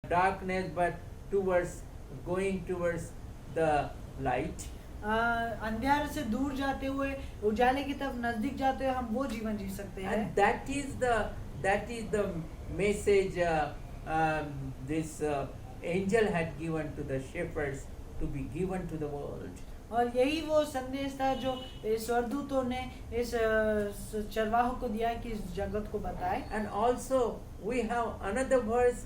darkness, but towards going towards the light. अंधेरे से दूर जाते हुए उजाले की तरफ नजदीक जाते हुए हम वो जीवन जी सकते हैं। And that is the message this angel had given to the shepherds to be given to the world. और यही वो संदेश था जो इस स्वर्गदूतों ने इस चरवाहों को दिया कि इस जगत को बताए। And also we have another verse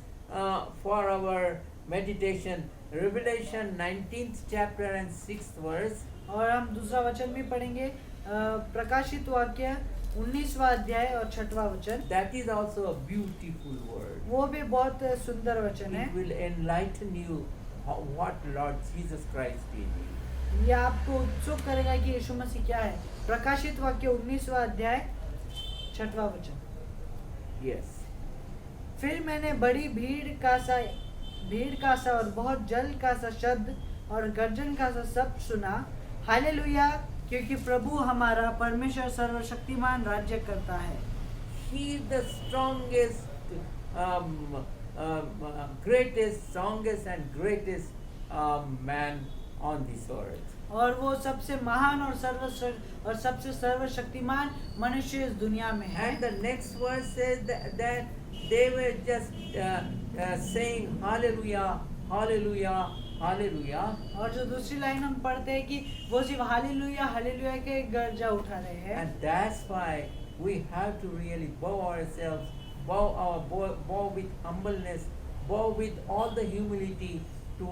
for our meditation, Revelation 19th chapter and 6th verse. और हम दूसरा वचन भी पढ़ेंगे, प्रकाशित वाक्य 19वां अध्याय और 6वां वचन। That is also a beautiful word. वो भी बहुत सुंदर वचन है। It will enlighten you what Lord Jesus Christ did. ये आपको उत्सुक करेगा कि यीशु मसीह क्या है। प्रकाशित वाक्य 19वां अध्याय 6वां वचन। Yes. फिर मैंने बड़ी भीड़ का सा और बहुत जल का सा शब्द और गर्जन का सा शब्द सुना, हालेलुया, क्योंकि प्रभु हमारा परमेश्वर सर्वशक्तिमान राज्य करता है। He is the strongest and greatest man on this earth. और वो सबसे महान और सबसे सर्वशक्तिमान मनुष्य इस दुनिया में है। And the next verse says that they were just saying hallelujah, hallelujah, hallelujah. और जो दूसरी लाइन हम पढ़ते हैं कि वो सिर्फ हालेलुया हालेलुया के गर्जा उठा रहे हैं। And that's why we have to really bow ourselves, bow with humbleness, bow with all the humility to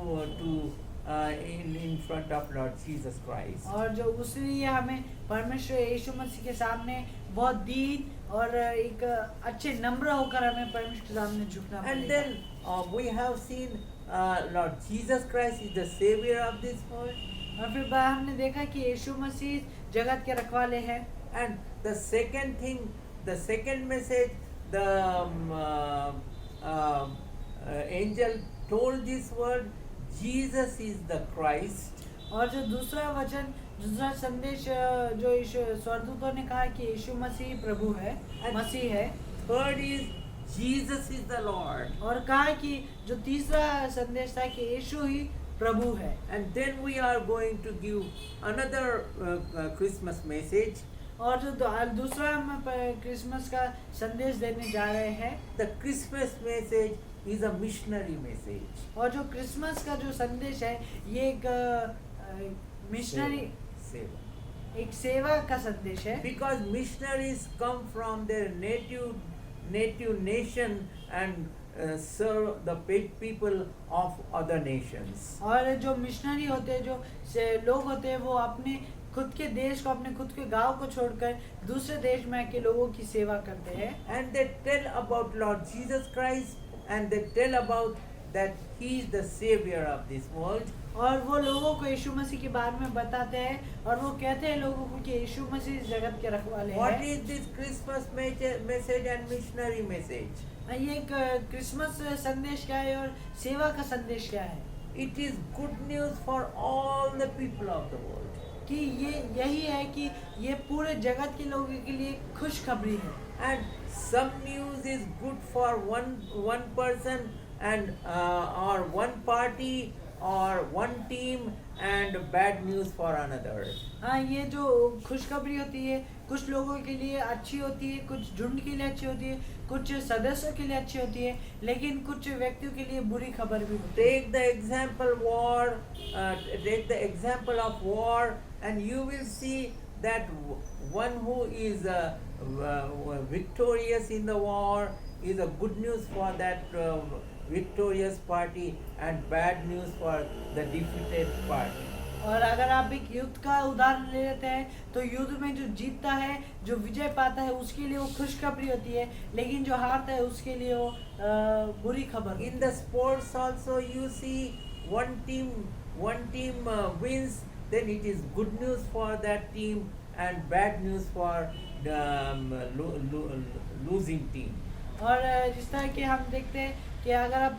in front of Lord Jesus Christ. और जो उसलिए हमें परमेश्वर यीशु मसीह के सामने बहुत दीन और एक अच्छे नम्र होकर हमें परमेश्वर के सामने झुकना पड़ेगा। And then we have seen Lord Jesus Christ is the savior of this world. और फिर हमने देखा कि यीशु मसीह जगत के रखवाले हैं। And the second thing, the second message, the angel told this word, Jesus is the Christ. और जो दूसरा संदेश जो स्वर्गदूतों ने कहा कि यीशु मसीह प्रभु है, मसीह है। Third is Jesus is the Lord. और कहा कि जो तीसरा संदेश था कि यीशु ही प्रभु है। And then we are going to give another Christmas message. और जो दूसरा हम क्रिसमस का संदेश देने जा रहे हैं। The Christmas message is a missionary message. और जो क्रिसमस का जो संदेश है ये एक मिशनरी एक सेवा का संदेश है। Because missionaries come from their native nation and serve the people of other nations. और जो मिशनरी होते हैं, जो लोग होते हैं, वो अपने खुद के देश को, अपने खुद के गांव को छोड़कर दूसरे देश में आके लोगों की सेवा करते हैं। And they tell about Lord Jesus Christ, and they tell about that He is the savior of this world. और वो लोगों को यीशु मसीह के बारे में बताते हैं और वो कहते हैं लोगों को कि यीशु मसीह इस जगत के रखवाले हैं। What is this Christmas message and missionary message? ये एक क्रिसमस संदेश क्या है और सेवा का संदेश क्या है? It is good news for all the people of the world. कि ये यही है कि ये पूरे जगत के लोगों के लिए खुशखबरी है। And some news is good for one person and or one party or one team, and bad news for another. हाँ, ये जो खुशखबरी होती है कुछ लोगों के लिए अच्छी होती है, कुछ झुंड के लिए अच्छी होती है, कुछ सदस्यों के लिए अच्छी होती है, लेकिन कुछ व्यक्तियों के लिए बुरी खबर भी होती है। Take the example of war, and you will see that one who is victorious in the war is a good news for that victorious party and bad news for the defeated party. और अगर आप एक युद्ध का उदाहरण ले लेते हैं तो युद्ध में जो जीतता है, जो विजय पाता है, उसके लिए वो खुशखबरी होती है, लेकिन जो हारता है उसके लिए वो बुरी खबर। In the sports also you see one team wins, then it is good news for that team and bad news for the losing team. और जिस तरह के हम देखते हैं कि अगर आप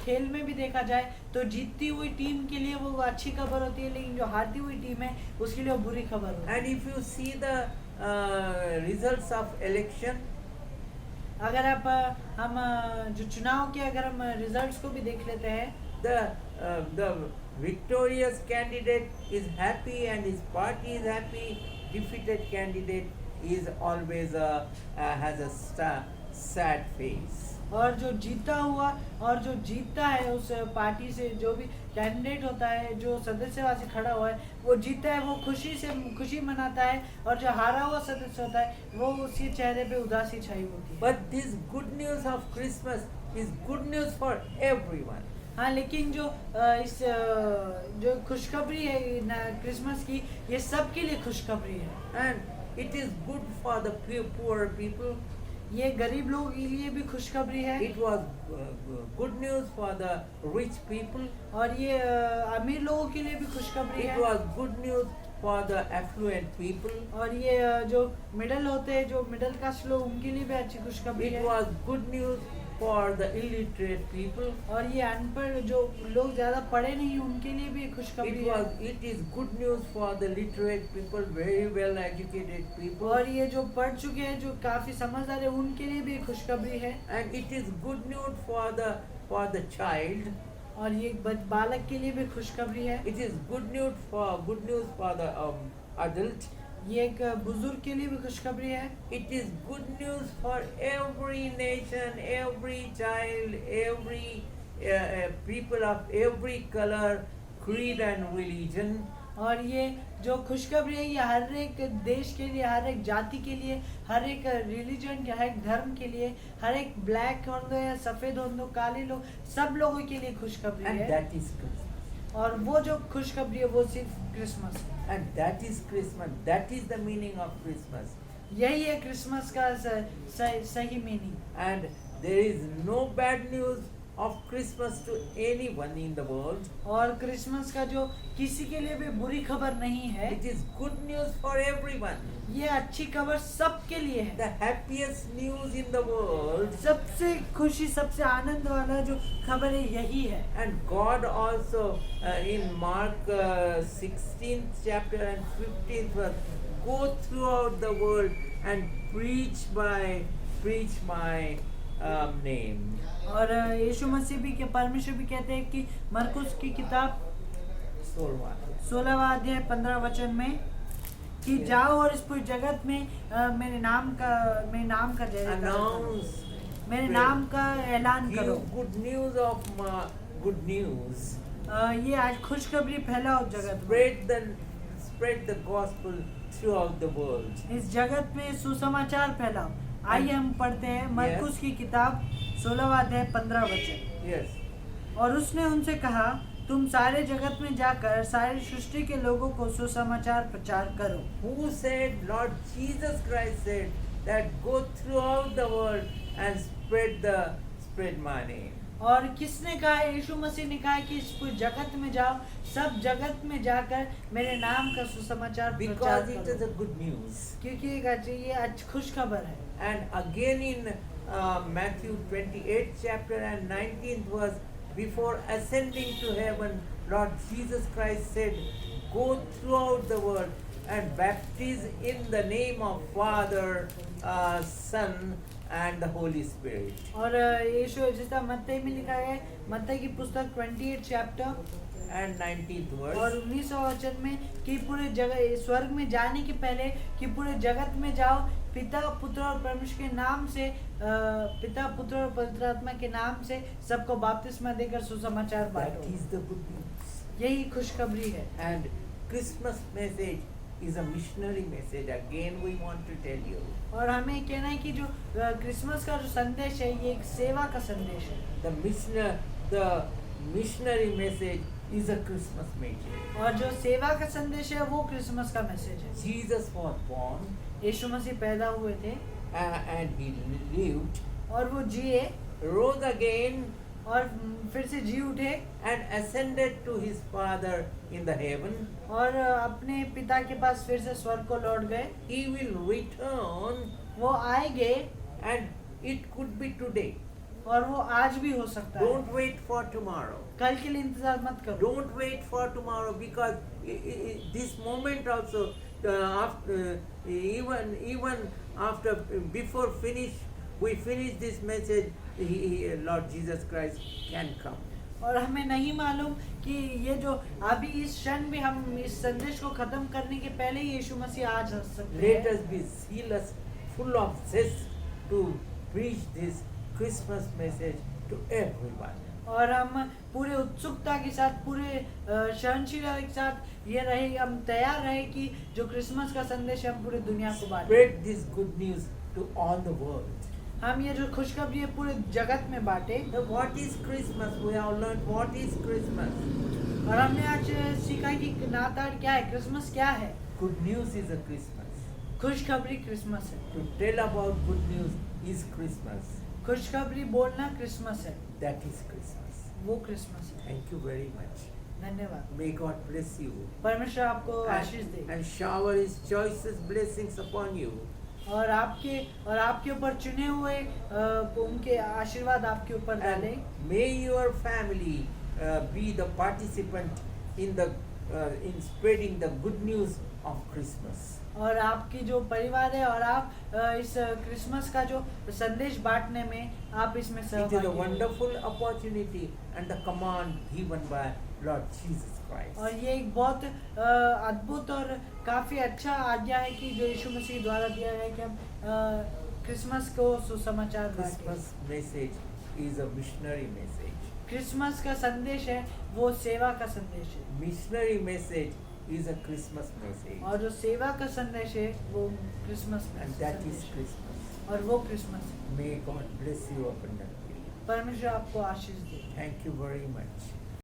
खेल में भी देखा जाए तो जीतती हुई टीम के लिए वो अच्छी खबर होती है, लेकिन जो हारती हुई टीम है उसके लिए वो बुरी खबर होती है। And if you see the results of election, अगर आप हम जो चुनाव के अगर हम रिजल्ट्स को भी देख लेते हैं, the victorious candidate is happy and his party is happy. Defeated candidate is always has a sad face. और जो जीता हुआ और जो जीतता है उस पार्टी से, जो भी कैंडिडेट होता है, जो सदस्यवासी खड़ा हुआ है, वो जीता है, वो खुशी मनाता है, और जो हारा हुआ सदस्य होता है वो उसके चेहरे पे उदासी छाई होती है। But this good news of Christmas is good news for everyone. हाँ, लेकिन जो जो खुशखबरी है क्रिसमस की, ये सबके लिए खुशखबरी है। And it is good for the poor people. ये गरीब लोगों के लिए भी खुशखबरी है। It was good news for the rich people. और ये अमीर लोगों के लिए भी खुशखबरी It है। was good news for the affluent people. और ये जो मिडिल होते हैं, जो मिडिल क्लास लोग, उनके लिए भी अच्छी खुशखबरी It है। was good news for the illiterate people. और ये अनपढ़ जो लोग ज्यादा पढ़े नहीं, उनके लिए भी खुशखबरी है। It is good news for the literate people, very well educated people. और ये जो पढ़ चुके हैं, जो काफी समझदार है, उनके लिए भी खुशखबरी है। And it is good news for the child. और ये बालक के लिए भी खुशखबरी है। It is good news for the adult. ये एक बुजुर्ग के लिए भी खुशखबरी है। It is good news for every nation, every child, every people of every color, creed and religion. और ये जो खुशखबरी है, ये हर एक देश के लिए, हर एक जाति के लिए, हर एक रिलीजन, हर एक धर्म के लिए, हर एक ब्लैक हो दो या सफेद हो दो, काले लोग, सब लोगों के लिए खुशखबरी And है। that is Christmas. और वो जो खुशखबरी है, वो सिर्फ क्रिसमस है। And that is Christmas. That is the meaning of Christmas. यही है क्रिसमस का सही meaning. And there is no bad news of Christmas to anyone in the world. और क्रिसमस का जो किसी के लिए भी बुरी खबर नहीं है, It is good news for everyone. ये अच्छी खबर सबके लिए है। The happiest news in the world. सबसे खुशी, सबसे आनंद वाला जो खबर है, यही है। And God also in Mark 16th chapter and 15th verse, go throughout the world and preach my name. और यीशु मसीह भी के परमेश्वर भी कहते हैं कि मरकुस की किताब 16वां अध्याय 15 वचन में कि Yes. जाओ और इस पूरे जगत में मेरे नाम का जय Announce. मेरे नाम का ऐलान करो। Give good news of good news. ये आज खुशखबरी फैलाओ जगत में। Spread the gospel throughout the world. इस जगत में सुसमाचार फैलाओ। आइए हम पढ़ते हैं मरकुस की किताब 16वां अध्याय 15 वचन। Yes. और उसने उनसे कहा, तुम सारे जगत में जाकर सारी सृष्टि के लोगों को सुसमाचार प्रचार करो। Who said? Lord Jesus Christ said that go throughout the world and spread my name. और किसने कहा? यीशु मसीह ने कहा कि इस पूरे जगत में जाओ, सब जगत में जाकर मेरे नाम का सुसमाचार प्रचार Because it is करो। a good news. क्योंकि ये अच्छी खुश खबर है। And again in Matthew 28th chapter and 19th verse, before ascending to heaven, Lord Jesus Christ said, go throughout the world and baptize in the name of Father, Son and the Holy Spirit. और यीशु जैसा मत्ती में लिखा है, मत्ती की पुस्तक 28 chapter And 19th और verse. 19वां वचन में कि पूरे जगह स्वर्ग में जाने के पहले कि पूरे जगत में जाओ, पिता पुत्र और परमेश्वर के नाम से, पिता पुत्र और पवित्र आत्मा के नाम से सबको बपतिस्मा देकर सुसमाचार That बांटो। is the good news. यही खुशखबरी है। And Christmas message is a missionary message. Again we want to tell you. और हमें कहना है कि जो क्रिसमस का जो संदेश है, ये एक सेवा का संदेश है। The missionary message is a Christmas message. और जो सेवा का संदेश है, वो क्रिसमस का मैसेज है। Jesus was born यीशु मसीह पैदा हुए थे and he lived, और वो जिए rose again और फिर से जी उठे and ascended to his Father in the heaven. और अपने पिता के पास फिर से स्वर्ग को लौट गए। He will return वो आएंगे and it could be today. और वो आज भी हो सकता है। Don't wait for tomorrow. कल के लिए इंतजार मत करो। Don't wait for tomorrow because this moment also even after before finish we finish this message, Lord Jesus Christ can come. और हमें नहीं मालूम कि ये जो अभी इस क्षण भी हम इस संदेश को खत्म करने के पहले ही यीशु मसीह आ जा सकते Let हैं। us be zealous, full of zest to preach this Christmas message to everyone. और हम पूरे उत्सुकता के साथ, पूरे सहनशीलता के साथ ये रहे, हम तैयार रहे कि जो क्रिसमस का संदेश है हम पूरे दुनिया को बांटें। Spread this good news to all the world. हम ये जो खुशखबरी है पूरे जगत में बांटे। Now, what is Christmas? We have learned what is Christmas. और हमने आज सीखा कि नाताल क्या है, क्रिसमस क्या है। Good news is a Christmas. खुशखबरी क्रिसमस है। To tell about good news is Christmas. खुशखबरी बोलना क्रिसमस है, That is Christmas. वो क्रिसमस है। Thank you very much. धन्यवाद। May God bless you. परमेश्वर आपको आशीष दे And shower His choicest blessings upon you. और आपके ऊपर चुने हुए उनके आशीर्वाद आपके ऊपर डाले। And may your family be the participant in spreading the good news of Christmas. और आपकी जो परिवार है और आप इस क्रिसमस का जो संदेश बांटने में आप इसमें It is सहभागी a हो। wonderful opportunity and the command given by Lord Jesus Christ. और ये एक बहुत अद्भुत और काफी अच्छा आज्ञा है कि जो यीशु मसीह द्वारा दिया गया है कि हम क्रिसमस को सुसमाचार बांटें। Christmas message is a missionary message. Christmas का संदेश है वो सेवा का संदेश है, Missionary message is a Christmas message. और जो सेवा का संदेश है वो क्रिसमस And that is संदेश है। Christmas. और वो क्रिसमस है। May God bless you abundantly. परमेश्वर आपको आशीष दे। Thank you very much.